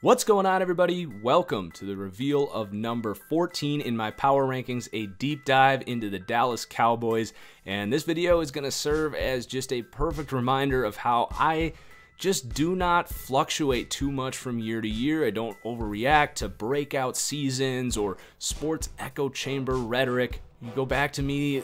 What's going on, everybody? Welcome to the reveal of number 14 in my power rankings, a deep dive into the Dallas Cowboys. And this video is going to serve as just a perfect reminder of how I just do not fluctuate too much from year to year. I don't overreact to breakout seasons or sports echo chamber rhetoric. You go back to me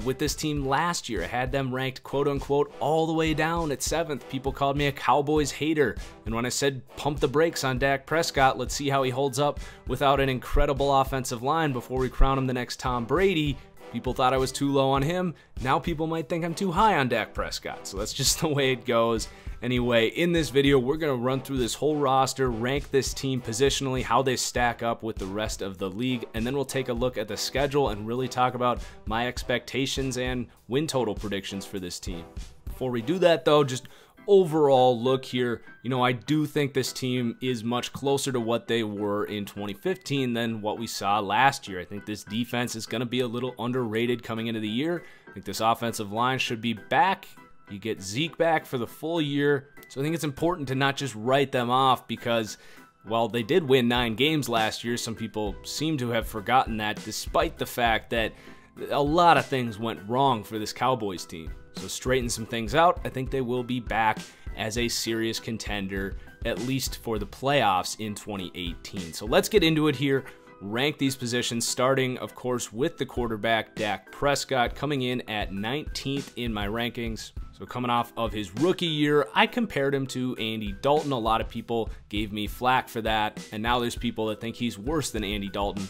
with this team last year. I had them ranked quote-unquote all the way down at 7th. People called me a Cowboys hater. And when I said pump the brakes on Dak Prescott, let's see how he holds up without an incredible offensive line before we crown him the next Tom Brady, people thought I was too low on him. Now people might think I'm too high on Dak Prescott. So that's just the way it goes. Anyway, in this video, we're going to run through this whole roster, rank this team positionally, how they stack up with the rest of the league, and then we'll take a look at the schedule and really talk about my expectations and win total predictions for this team. Before we do that, though, just overall look here, I do think this team is much closer to what they were in 2015 than what we saw last year. I think this defense is going to be a little underrated coming into the year. I think this offensive line should be back. You get Zeke back for the full year. So I think it's important to not just write them off because, while they did win 9 games last year, some people seem to have forgotten that, despite the fact that a lot of things went wrong for this Cowboys team. So straighten some things out. I think they will be back as a serious contender, at least for the playoffs in 2018. So let's get into it here. Rank these positions, starting, of course, with the quarterback, Dak Prescott, coming in at 19th in my rankings. So coming off of his rookie year, I compared him to Andy Dalton. A lot of people gave me flack for that, and now there's people that think he's worse than Andy Dalton.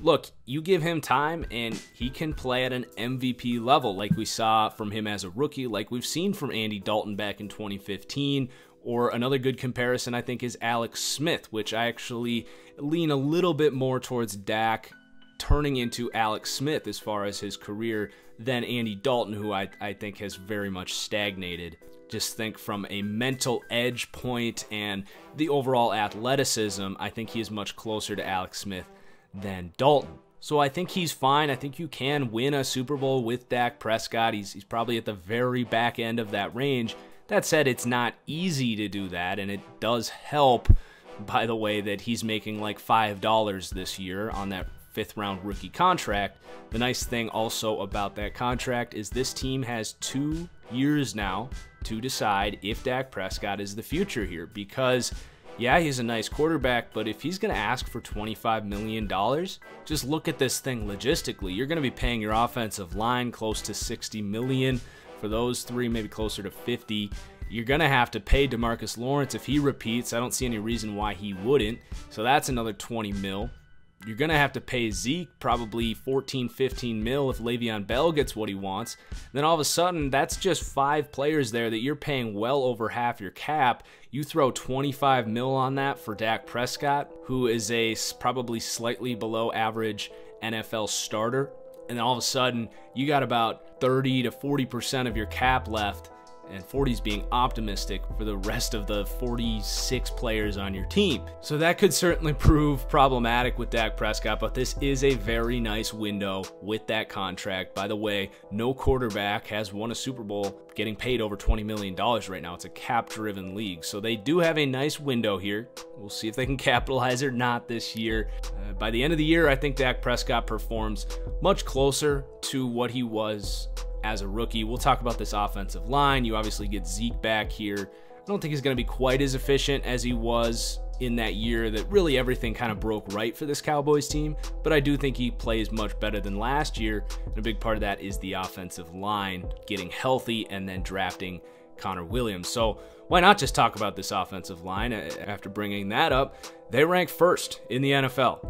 Look, you give him time, and he can play at an MVP level like we saw from him as a rookie, like we've seen from Andy Dalton back in 2015. Or another good comparison, I think, is Alex Smith, which I actually lean a little bit more towards Dak turning into Alex Smith as far as his career than Andy Dalton, who I think has very much stagnated. Just think from a mental edge point and the overall athleticism, I think he is much closer to Alex Smith than Dalton. So I think he's fine. I think you can win a Super Bowl with Dak Prescott. He's probably at the very back end of that range. That said, it's not easy to do that, and it does help, by the way, that he's making like $5 this year on that 5th-round rookie contract. The nice thing also about that contract is this team has 2 years now to decide if Dak Prescott is the future here, because yeah, he's a nice quarterback, but if he's going to ask for $25 million, just look at this thing logistically. You're going to be paying your offensive line close to $60 million. For those 3, maybe closer to 50. You're going to have to pay DeMarcus Lawrence if he repeats. I don't see any reason why he wouldn't. So that's another 20 mil. You're going to have to pay Zeke probably 14, 15 mil if Le'Veon Bell gets what he wants. Then all of a sudden, that's just 5 players there that you're paying well over half your cap. You throw 25 mil on that for Dak Prescott, who is a probably slightly below average NFL starter. And then all of a sudden, you got about 30 to 40% of your cap left, and 40's being optimistic for the rest of the 46 players on your team. So that could certainly prove problematic with Dak Prescott, but this is a very nice window with that contract. By the way, no quarterback has won a Super Bowl getting paid over $20 million right now. It's a cap-driven league, so they do have a nice window here. We'll see if they can capitalize or not this year. By the end of the year, I think Dak Prescott performs much closer to what he was as a rookie. We'll talk about this offensive line. You obviously get Zeke back here. I don't think he's going to be quite as efficient as he was in that year that really everything kind of broke right for this Cowboys team, but I do think he plays much better than last year, and a big part of that is the offensive line getting healthy and then drafting Connor Williams. So why not just talk about this offensive line? After bringing that up, they rank 1st in the NFL.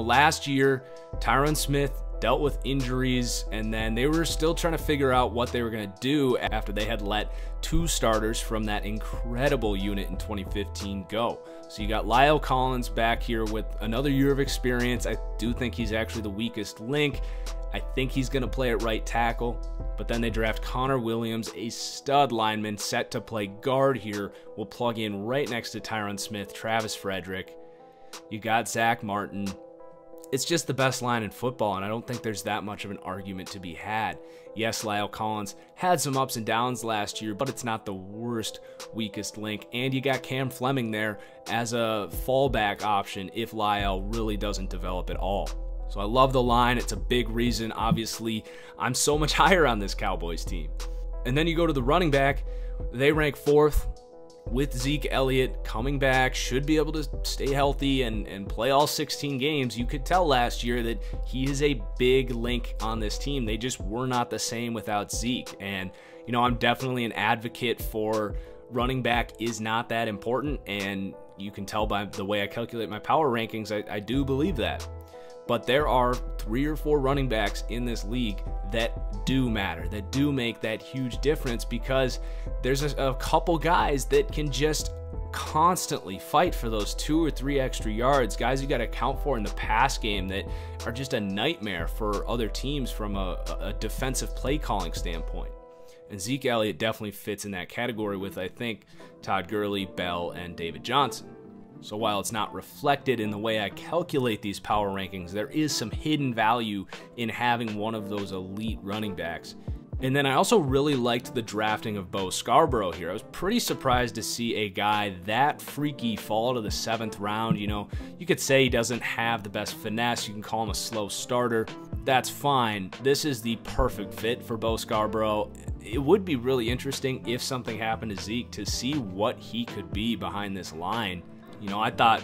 Last year, Tyron Smith dealt with injuries, and then they were still trying to figure out what they were going to do after they had let 2 starters from that incredible unit in 2015 go. So you got Lyle Collins back here with another year of experience. I do think he's actually the weakest link. I think he's going to play at right tackle, but then they draft Connor Williams, a stud lineman set to play guard here. Will plug in right next to Tyron Smith, Travis Frederick. You got Zach Martin. It's just the best line in football, and I don't think there's that much of an argument to be had. Yes, La'el Collins had some ups and downs last year, but it's not the worst, weakest link. And you got Cam Fleming there as a fallback option if La'el really doesn't develop at all. So I love the line. It's a big reason. Obviously, I'm so much higher on this Cowboys team. And then you go to the running back. They rank 4th. With Zeke Elliott coming back, should be able to stay healthy and play all 16 games. You could tell last year that he is a big link on this team. They just were not the same without Zeke. And, you know, I'm definitely an advocate for running back is not that important. And you can tell by the way I calculate my power rankings, I do believe that. But there are 3 or 4 running backs in this league that do matter, that do make that huge difference, because there's a couple guys that can just constantly fight for those 2 or 3 extra yards, guys you got to account for in the pass game that are just a nightmare for other teams from a defensive play calling standpoint. And Zeke Elliott definitely fits in that category with, I think, Todd Gurley, Bell, and David Johnson. So while it's not reflected in the way I calculate these power rankings, there is some hidden value in having one of those elite running backs. And then I also really liked the drafting of Bo Scarborough here. I was pretty surprised to see a guy that freaky fall to the 7th round. You know, you could say he doesn't have the best finesse. You can call him a slow starter. That's fine. This is the perfect fit for Bo Scarborough. It would be really interesting if something happened to Zeke to see what he could be behind this line. You know, I thought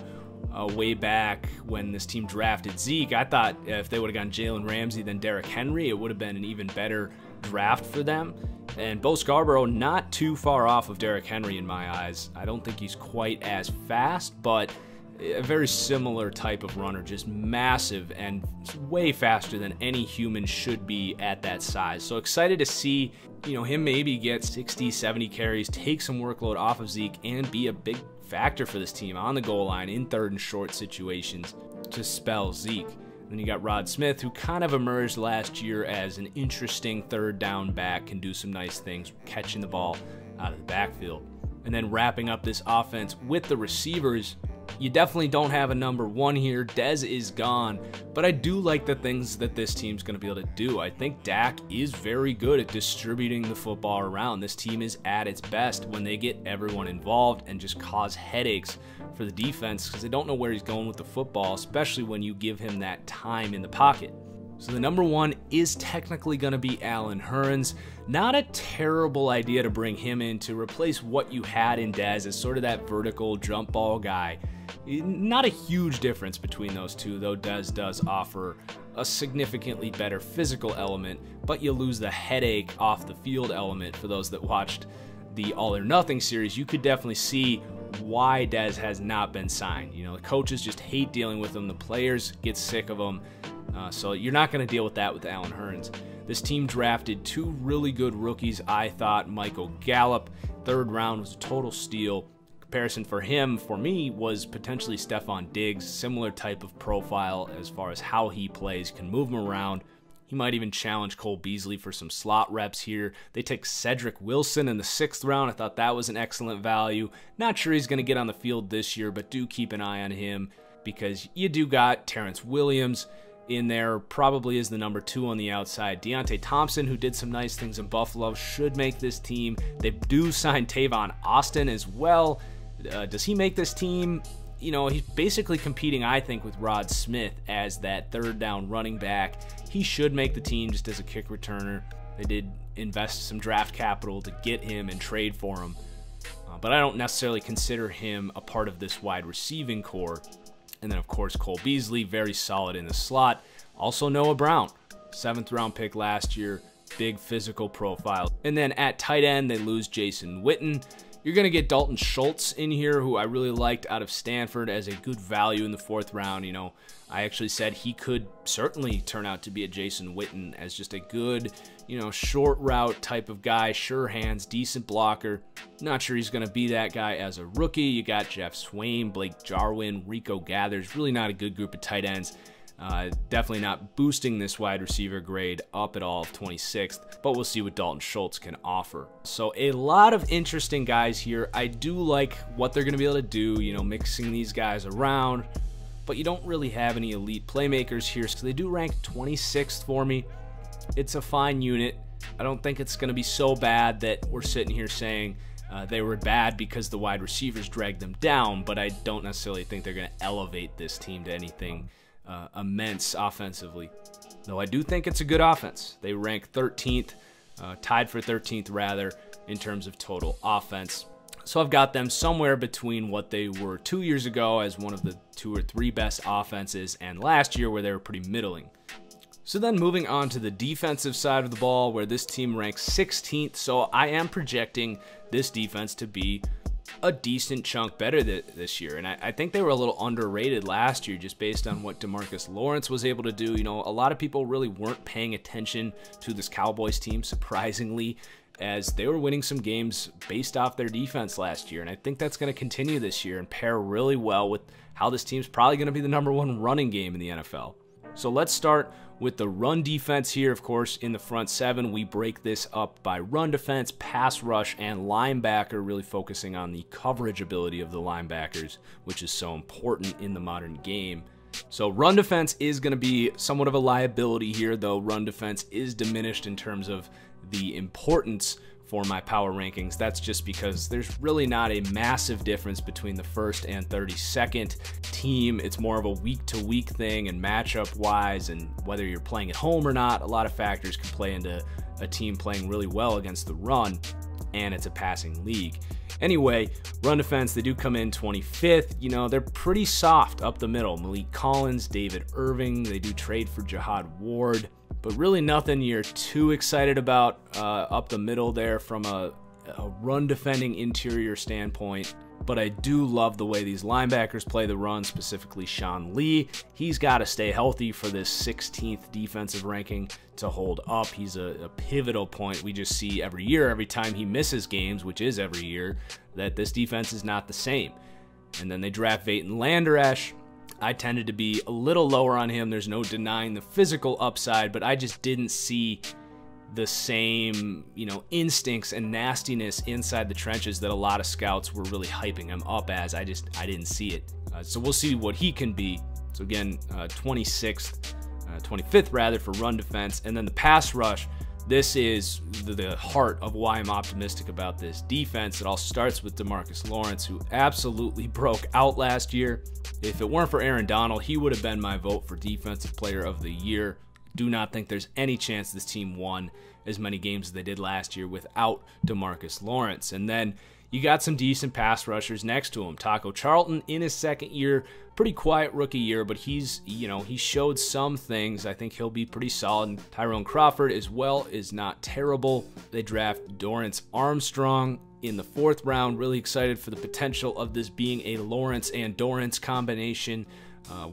way back when this team drafted Zeke, I thought if they would have gone Jalen Ramsey than Derrick Henry, it would have been an even better draft for them. And Bo Scarborough, not too far off of Derrick Henry in my eyes. I don't think he's quite as fast, but a very similar type of runner, just massive and way faster than any human should be at that size. So excited to see, you know, him maybe get 60, 70 carries, take some workload off of Zeke, and be a big factor for this team on the goal line in 3rd and short situations to spell Zeke. And then you got Rod Smith, who kind of emerged last year as an interesting 3rd down back, can do some nice things catching the ball out of the backfield. And then wrapping up this offense with the receivers, you definitely don't have a number 1 here. Dez is gone, but I do like the things that this team's going to be able to do. I think Dak is very good at distributing the football around. This team is at its best when they get everyone involved and just cause headaches for the defense because they don't know where he's going with the football, especially when you give him that time in the pocket. So the number 1 is technically going to be Allen Hurns. Not a terrible idea to bring him in to replace what you had in Dez as sort of that vertical jump ball guy. Not a huge difference between those two, though Dez does offer a significantly better physical element, but you lose the headache off the field element. For those that watched the All or Nothing series, you could definitely see why Dez has not been signed. You know, the coaches just hate dealing with him. The players get sick of him. So you're not going to deal with that with Allen Hurns. This team drafted 2 really good rookies, I thought. Michael Gallup, 3rd round, was a total steal. Comparison for him, for me, was potentially Stephon Diggs. Similar type of profile as far as how he plays, can move him around. He might even challenge Cole Beasley for some slot reps here. They take Cedric Wilson in the 6th round. I thought that was an excellent value. Not sure he's going to get on the field this year, but do keep an eye on him because you do got Terrence Williams in there, probably is the number 2 on the outside. Deontay Thompson, who did some nice things in Buffalo, should make this team. They do sign Tavon Austin as well. Does he make this team? You know, he's basically competing, I think, with Rod Smith as that 3rd down running back. He should make the team just as a kick returner. They did invest some draft capital to get him and trade for him. But I don't necessarily consider him a part of this wide receiving core. And then, of course, Cole Beasley, very solid in the slot. Also, Noah Brown, 7th round pick last year, big physical profile. And then at tight end, they lose Jason Witten. You're going to get Dalton Schultz in here, who I really liked out of Stanford as a good value in the 4th round. You know, I actually said he could certainly turn out to be a Jason Witten as just a good, you know, short route type of guy, sure hands, decent blocker. Not sure he's going to be that guy as a rookie. You got Jeff Swain, Blake Jarwin, Rico Gathers. Really not a good group of tight ends. Definitely not boosting this wide receiver grade up at all of 26th, but we'll see what Dalton Schultz can offer. So a lot of interesting guys here. I do like what they're going to be able to do, you know, mixing these guys around. but you don't really have any elite playmakers here, so they do rank 26th for me. It's a fine unit. I don't think it's going to be so bad that we're sitting here saying they were bad because the wide receivers dragged them down, but I don't necessarily think they're going to elevate this team to anything immense offensively. Though I do think it's a good offense. They rank 13th, tied for 13th rather, in terms of total offense. So I've got them somewhere between what they were 2 years ago as one of the 2 or 3 best offenses and last year where they were pretty middling. So then moving on to the defensive side of the ball, where this team ranks 16th. So I am projecting this defense to be a decent chunk better this year. And I think they were a little underrated last year just based on what DeMarcus Lawrence was able to do. You know, a lot of people really weren't paying attention to this Cowboys team, surprisingly, as they were winning some games based off their defense last year. And I think that's going to continue this year and pair really well with how this team's probably going to be the #1 running game in the NFL. So let's start with the run defense here. Of course, in the front 7, we break this up by run defense, pass rush, and linebacker, really focusing on the coverage ability of the linebackers, which is so important in the modern game. So run defense is going to be somewhat of a liability here, though run defense is diminished in terms of the importance for my power rankings. That's just because there's really not a massive difference between the 1st and 32nd team. It's more of a week-to-week thing, and matchup-wise, and whether you're playing at home or not, a lot of factors can play into a team playing really well against the run, and it's a passing league. Anyway, run defense, they do come in 25th. You know, they're pretty soft up the middle. Malik Collins, David Irving, they do trade for Jihad Ward, but really nothing you're too excited about up the middle there from a run defending interior standpoint. But I do love the way these linebackers play the run, specifically Sean Lee. He's got to stay healthy for this 16th defensive ranking to hold up. He's a pivotal point. We just see every year, every time he misses games, which is every year, that this defense is not the same. And then they draft Leighton Vander Esch. I tended to be a little lower on him. There's no denying the physical upside, but I just didn't see the same, you know, instincts and nastiness inside the trenches that a lot of scouts were really hyping him up as. I didn't see it. So we'll see what he can be. So again, 25th rather for run defense. And then the pass rush, this is the heart of why I'm optimistic about this defense. It all starts with DeMarcus Lawrence, who absolutely broke out last year. If it weren't for Aaron Donald, he would have been my vote for Defensive Player of the Year. Do not think there's any chance this team won as many games as they did last year without DeMarcus Lawrence. And then you got some decent pass rushers next to him. Taco Charlton in his 2nd year, pretty quiet rookie year, but he showed some things. I think he'll be pretty solid. And Tyrone Crawford as well is not terrible. They draft Dorrance Armstrong in the 4th round. Really excited for the potential of this being a Lawrence and Dorrance combination.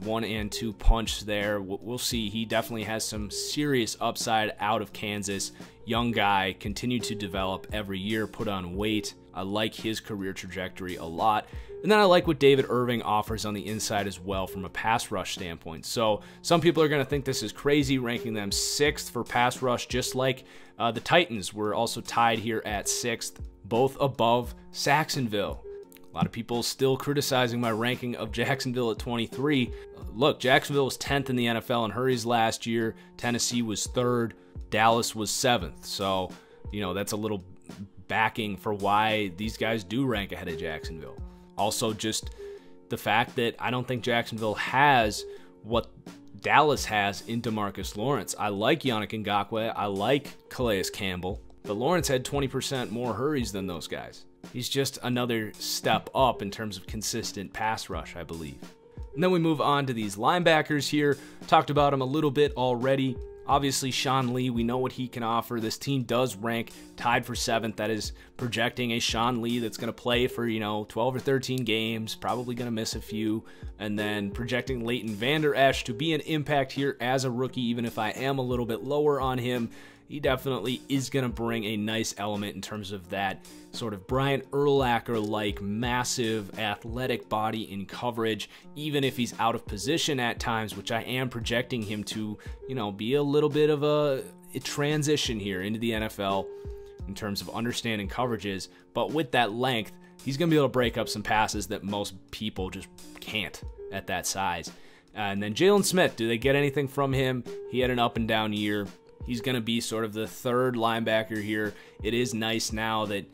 1 and 2 punch there. We'll see. He definitely has some serious upside out of Kansas. Young guy, continued to develop every year, put on weight. I like his career trajectory a lot. And then I like what David Irving offers on the inside as well from a pass rush standpoint. So some people are going to think this is crazy, ranking them 6th for pass rush, just like the Titans were also tied here at 6th, both above Jacksonville. A lot of people still criticizing my ranking of Jacksonville at 23. Look, Jacksonville was 10th in the NFL in hurries last year. Tennessee was 3rd. Dallas was 7th. So, you know, that's a little backing for why these guys do rank ahead of Jacksonville. Also, just the fact that I don't think Jacksonville has what Dallas has in DeMarcus Lawrence. I like Yannick Ngakoue. I like Calais Campbell. But Lawrence had 20% more hurries than those guys. He's just another step up in terms of consistent pass rush, I believe. And then we move on to these linebackers here. Talked about him a little bit already. Obviously, Sean Lee, we know what he can offer. This team does rank tied for 7th. That is projecting a Sean Lee that's going to play for, 12 or 13 games, probably going to miss a few. And then projecting Leighton Vander Esch to be an impact here as a rookie, even if I am a little bit lower on him. He definitely is going to bring a nice element in terms of that sort of Brian Urlacher-like massive athletic body in coverage, even if he's out of position at times, which I am projecting him to, be a little bit of a transition here into the NFL in terms of understanding coverages. But with that length, he's going to be able to break up some passes that most people just can't at that size. And then Jalen Smith, do they get anything from him? He had an up and down year. He's going to be sort of the third linebacker here. It is nice now that,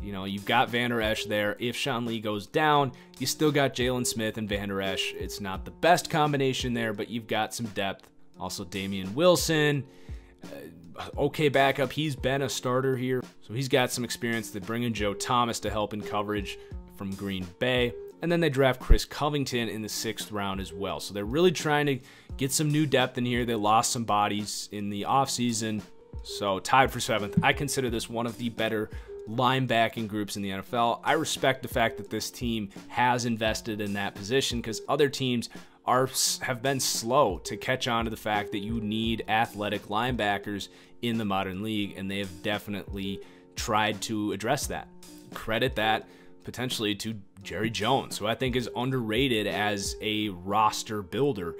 you know, you've got Van Der Esch there. If Sean Lee goes down, you still got Jalen Smith and Van Der Esch. It's not the best combination there, but you've got some depth. Also, Damian Wilson, okay backup. He's been a starter here, so he's got some experience. They bring in Joe Thomas to help in coverage from Green Bay. And then they draft Chris Covington in the 6th round as well. So they're really trying to get some new depth in here. They lost some bodies in the offseason. So tied for 7th. I consider this one of the better linebacking groups in the NFL. I respect the fact that this team has invested in that position because other teams have been slow to catch on to the fact that you need athletic linebackers in the modern league, and they have definitely tried to address that. Credit that potentially to Jerry Jones, who I think is underrated as a roster builder.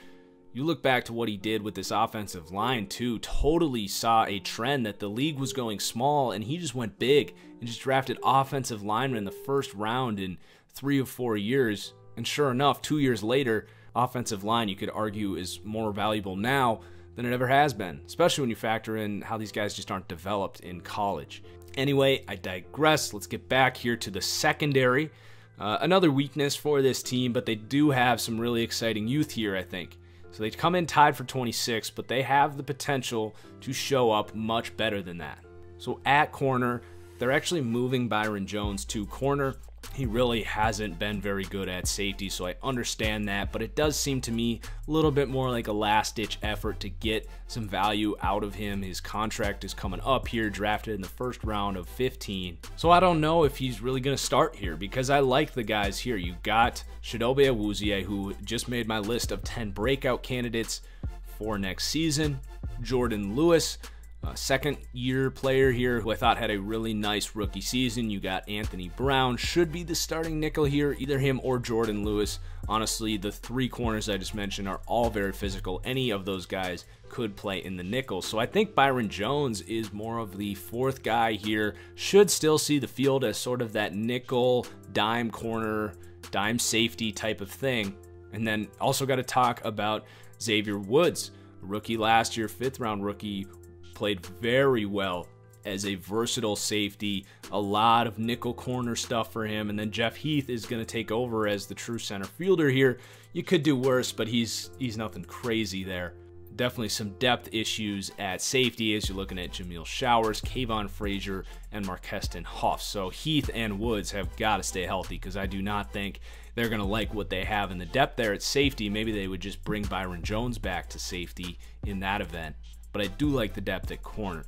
You look back to what he did with this offensive line too, totally saw a trend that the league was going small, and he just went big and just drafted offensive linemen in the 1st round in 3 or 4 years. And sure enough, 2 years later, offensive line, you could argue, is more valuable now than it ever has been, especially when you factor in how these guys just aren't developed in college. Anyway, I digress. Let's get back here to the secondary. Another weakness for this team, but they do have some really exciting youth here, I think. So they come in tied for 26, but they have the potential to show up much better than that. So at corner, they're actually moving Byron Jones to corner. He really hasn't been very good at safety, so I understand that, but it does seem to me a little bit more like a last-ditch effort to get some value out of him. His contract is coming up here, drafted in the 1st round of 15. So I don't know if he's really going to start here because I like the guys here. You got Chidobe Awuzie, who just made my list of 10 breakout candidates for next season. Jordan Lewis, a 2nd-year player here who I thought had a really nice rookie season. You got Anthony Brown, should be the starting nickel here, either him or Jordan Lewis. Honestly, the 3 corners I just mentioned are all very physical. Any of those guys could play in the nickel. So I think Byron Jones is more of the 4th guy here. Should still see the field as sort of that nickel, dime corner, dime safety type of thing. And then also got to talk about Xavier Woods, rookie last year, 5th-round rookie. Played very well as a versatile safety, a lot of nickel corner stuff for him, and then Jeff Heath is going to take over as the true center fielder here. You could do worse, but he's nothing crazy there. Definitely some depth issues at safety as you're looking at Jameel Showers, Kayvon Frazier, and Marqueston Huff. So Heath and Woods have got to stay healthy because I do not think they're going to like what they have in the depth there at safety. Maybe they would just bring Byron Jones back to safety in that event. But I do like the depth at corner.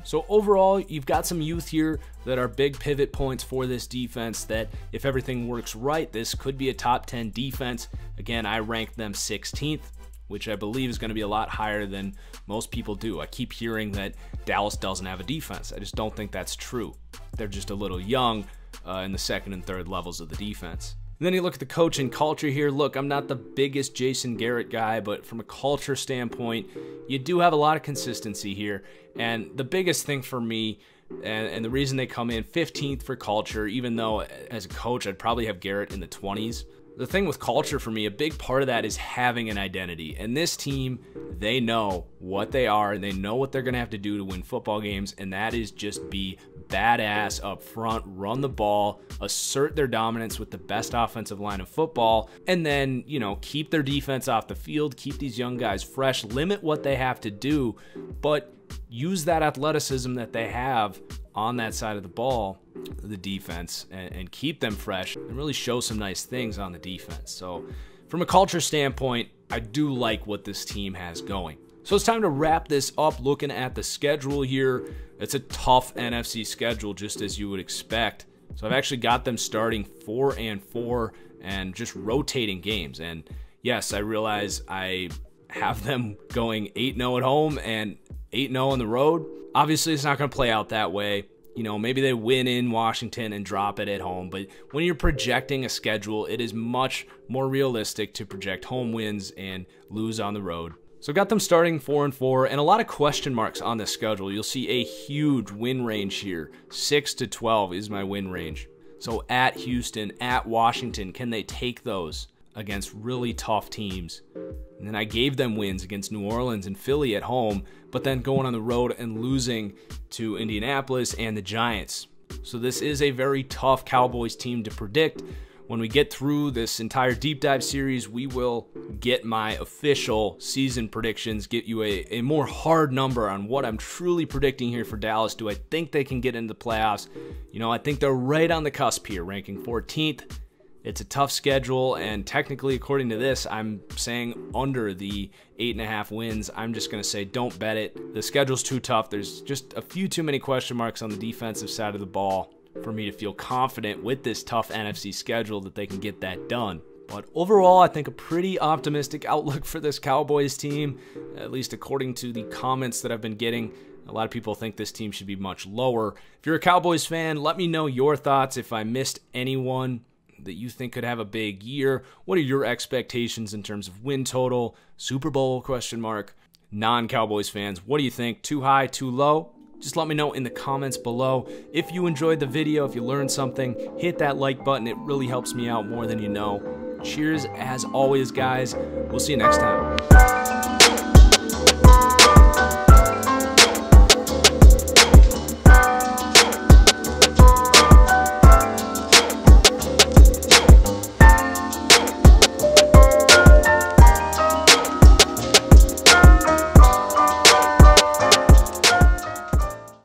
So overall, you've got some youth here that are big pivot points for this defense that if everything works right, this could be a top 10 defense. Again, I rank them 16th, which I believe is going to be a lot higher than most people do. I keep hearing that Dallas doesn't have a defense. I just don't think that's true. They're just a little young in the 2nd and 3rd levels of the defense. And then you look at the coaching culture here. Look, I'm not the biggest Jason Garrett guy, but from a culture standpoint, you do have a lot of consistency here. And the biggest thing for me, and the reason they come in 15th for culture, even though as a coach, I'd probably have Garrett in the 20s. The thing with culture for me, a big part of that is having an identity. And this team, they know what they are, and they know what they're going to have to do to win football games, and that is just be badass up front, run the ball, assert their dominance with the best offensive line of football, and then, you know, keep their defense off the field, keep these young guys fresh, limit what they have to do, but use that athleticism that they have on that side of the ball, the defense, and keep them fresh and really show some nice things on the defense. So from a culture standpoint, I do like what this team has going. So it's time to wrap this up looking at the schedule here. It's a tough NFC schedule, just as you would expect. So I've actually got them starting 4-4 and just rotating games. And yes, I realize I have them going 8-0 at home and 8-0 on the road. Obviously, it's not going to play out that way. You know, maybe they win in Washington and drop it at home. But when you're projecting a schedule, it is much more realistic to project home wins and lose on the road. So got them starting 4-4 and a lot of question marks on the schedule. You'll see a huge win range here. 6-12 is my win range. So at Houston, at Washington, can they take those? against really tough teams. And then I gave them wins against New Orleans and Philly at home, but then going on the road and losing to Indianapolis and the Giants. So this is a very tough Cowboys team to predict. When we get through this entire deep dive series, we will get my official season predictions, get you a more hard number on what I'm truly predicting here for Dallas. Do I think they can get into the playoffs? You know, I think they're right on the cusp here, ranking 14th. It's a tough schedule, and technically, according to this, I'm saying under the 8.5 wins. I'm just going to say don't bet it. The schedule's too tough. There's just a few too many question marks on the defensive side of the ball for me to feel confident with this tough NFC schedule that they can get that done. But overall, I think a pretty optimistic outlook for this Cowboys team, at least according to the comments that I've been getting. A lot of people think this team should be much lower. If you're a Cowboys fan, let me know your thoughts. If I missed anyone that you think could have a big year, what are your expectations in terms of win total, Super Bowl question mark? Non-Cowboys fans, what do you think? Too high, too low? Just let me know in the comments below. If you enjoyed the video, if you learned something, hit that like button. It really helps me out more than you know. Cheers as always, guys. We'll see you next time.